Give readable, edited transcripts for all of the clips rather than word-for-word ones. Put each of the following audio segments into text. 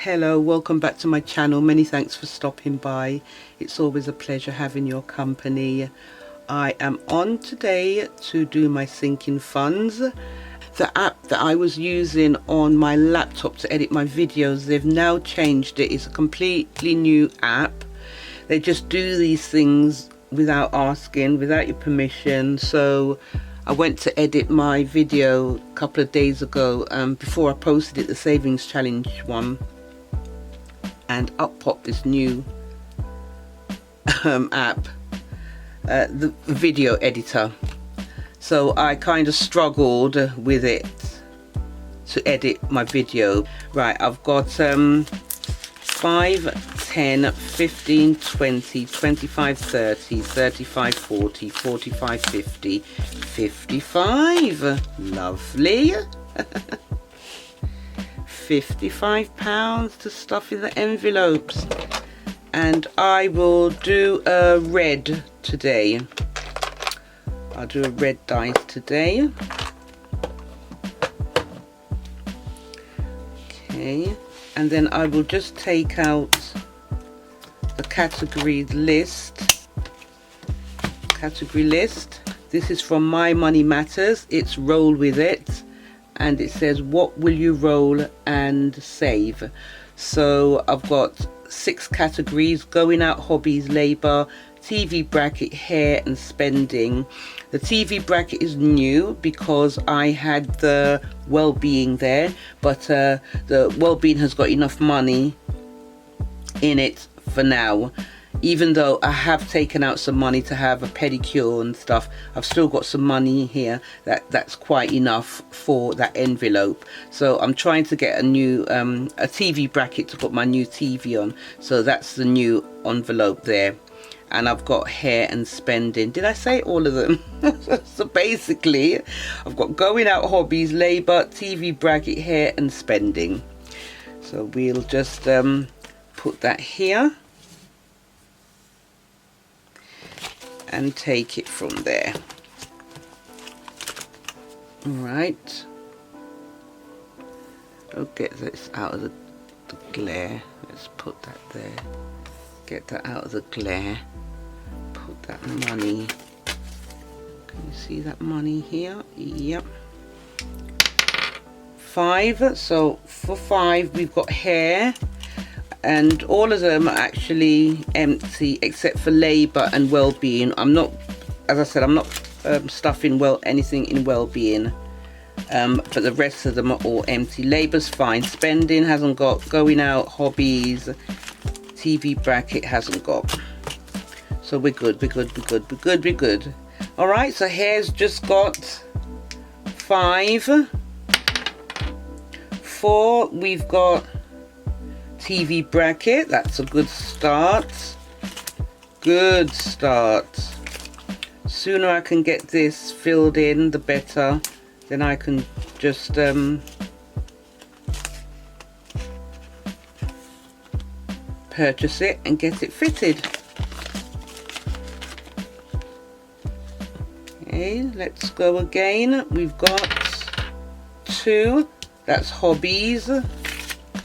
Hello, welcome back to my channel. Many thanks for stopping by. It's always a pleasure having your company. I am on today to do my sinking funds. The app that I was using on my laptop to edit my videos, they've now changed it. It's a completely new app. They just do these things without asking, without your permission. So I went to edit my video a couple of days ago before I posted it, the savings challenge one, and up popped this new app, the video editor. So I kind of struggled with it to edit my video. Right, I've got 5, 10, 15, 20, 25, 30, 35, 40, 45, 50, 55. Lovely. £55 to stuff in the envelopes. And I will do a red today. I'll do a red dice today. Okay, and then I will just take out the category list. This is from My Money Matters. It's Roll With It, and it says what will you roll and save. So I've got 6 categories: going out, hobbies, labour, TV bracket, hair and spending. The TV bracket is new because I had the well-being there, but the well-being has got enough money in it for now. Even though I have taken out some money to have a pedicure and stuff, I've still got some money here that's quite enough for that envelope. So I'm trying to get a new a TV bracket to put my new TV on. So that's the new envelope there. And I've got hair and spending. Did I say all of them? So basically I've got going out, hobbies, labour, TV bracket, hair and spending. So we'll just put that here and take it from there. Alright, I'll get this out of the glare. Let's put that there. Get that out of the glare. Put that money. Can you see that money here? Yep. 5. So for 5 we've got hair, and all of them are actually empty except for labour and well-being. I'm not, as I said, I'm not stuffing anything in well-being, but the rest of them are all empty. Labour's fine. Spending hasn't got. Going out, hobbies, TV bracket hasn't got. So we're good. We're good. All right, so hair's just got 5. 4 we've got TV bracket. That's a good start. Sooner I can get this filled in, the better. Then I can just purchase it and get it fitted. Okay, let's go again. We've got 2. That's hobbies.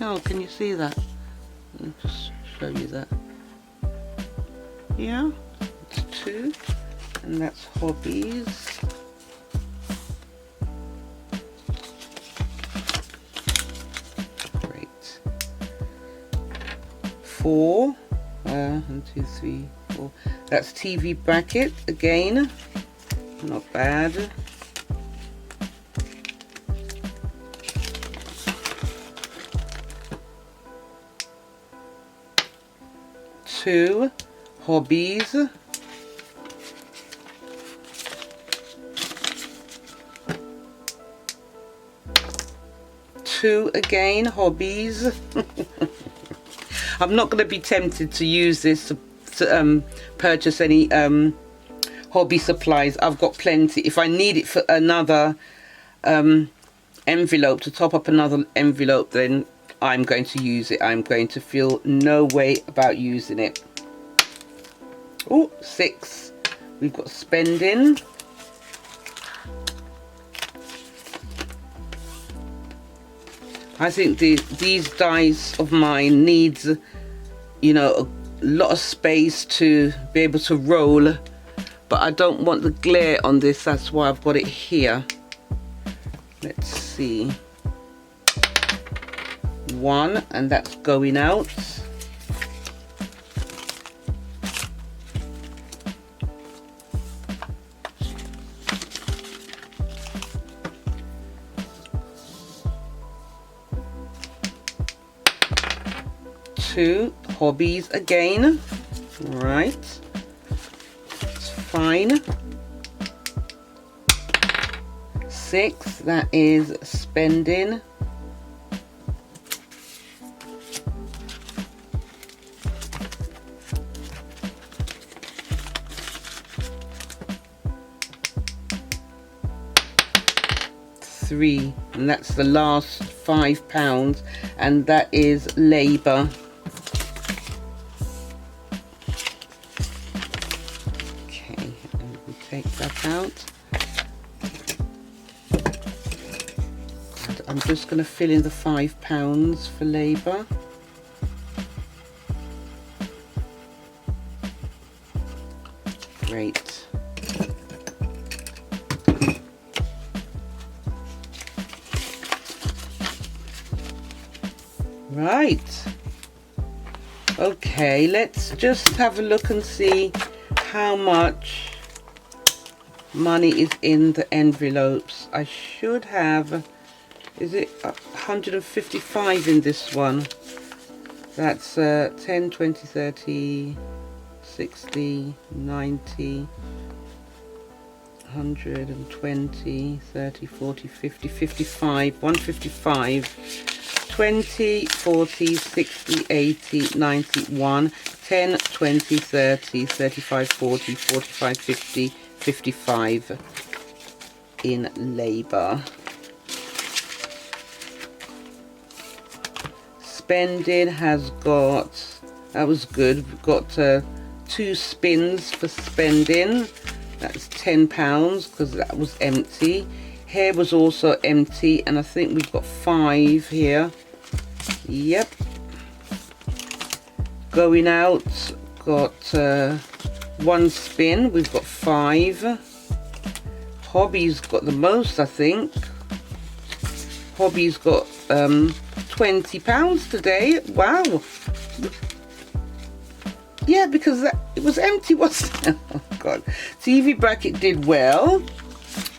Oh, can you see that? Let me just show you that. Yeah, it's 2, and that's hobbies. Great. 4. 1, 2, 3, 4. That's TV bracket again. Not bad. 2 hobbies. 2 again, hobbies. I'm not going to be tempted to use this to purchase any hobby supplies. I've got plenty. If I need it for another envelope, to top up another envelope, then I'm going to use it. I'm going to feel no way about using it. Oh, 6. We've got spending. I think these dies of mine needs, you know, a lot of space to be able to roll, but I don't want the glare on this, that's why I've got it here. Let's see. One, and that's going out. Two, hobbies again. Right, it's fine. Six, that is spending. Three, and that's the last £5, and that is labour. Take that out. And I'm just going to fill in the £5 for labour. Great. Right. Okay, let's just have a look and see how much money is in the envelopes. I should have, is it 155 in this one? That's 10, 20, 30, 60, 90, 120, 30, 40, 50, 55, 155, 20, 40, 60, 80, 91, 10, 20, 30, 35, 40, 45, 50, 55 in labour. Spending has got, that was good, we've got 2 spins for spending. That's £10 because that was empty. Here was also empty, and I think we've got 5 here. Yep. Going out, got 1 spin, we've got 5. Hobbies got the most, I think. Hobbies got £20 today. Wow. Yeah, because it was empty, wasn't it? Oh god. TV bracket did well.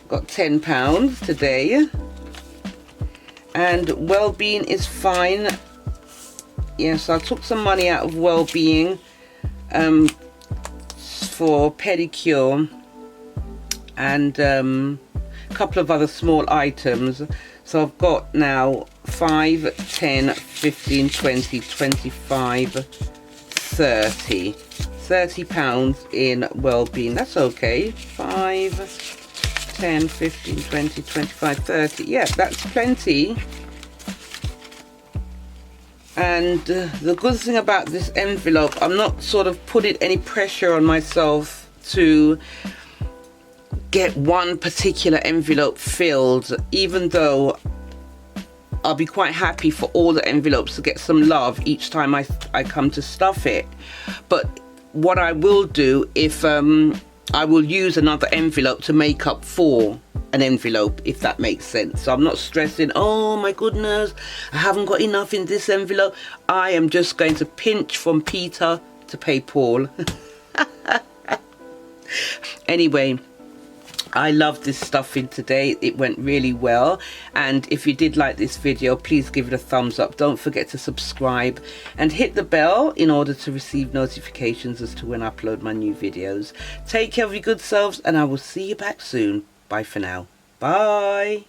Got £10 today. And well-being is fine. Yes, I took some money out of well-being for pedicure and a couple of other small items. So I've got now 5, 10, 15, 20, 25, 30. £30 in well-being. That's okay. 5, 10, 15, 20, 25, 30. Yeah, that's plenty. And the good thing about this envelope, I'm not sort of putting any pressure on myself to get one particular envelope filled, even though I'll be quite happy for all the envelopes to get some love each time I come to stuff it. But what I will do, if I will use another envelope to make up for an envelope, if that makes sense. So I'm not stressing, oh my goodness, I haven't got enough in this envelope. I am just going to pinch from Peter to pay Paul. Anyway, I love this stuffing today. It went really well, and if you did like this video, please give it a thumbs up. Don't forget to subscribe and hit the bell in order to receive notifications as to when I upload my new videos. Take care of your good selves, and I will see you back soon. Bye for now. Bye.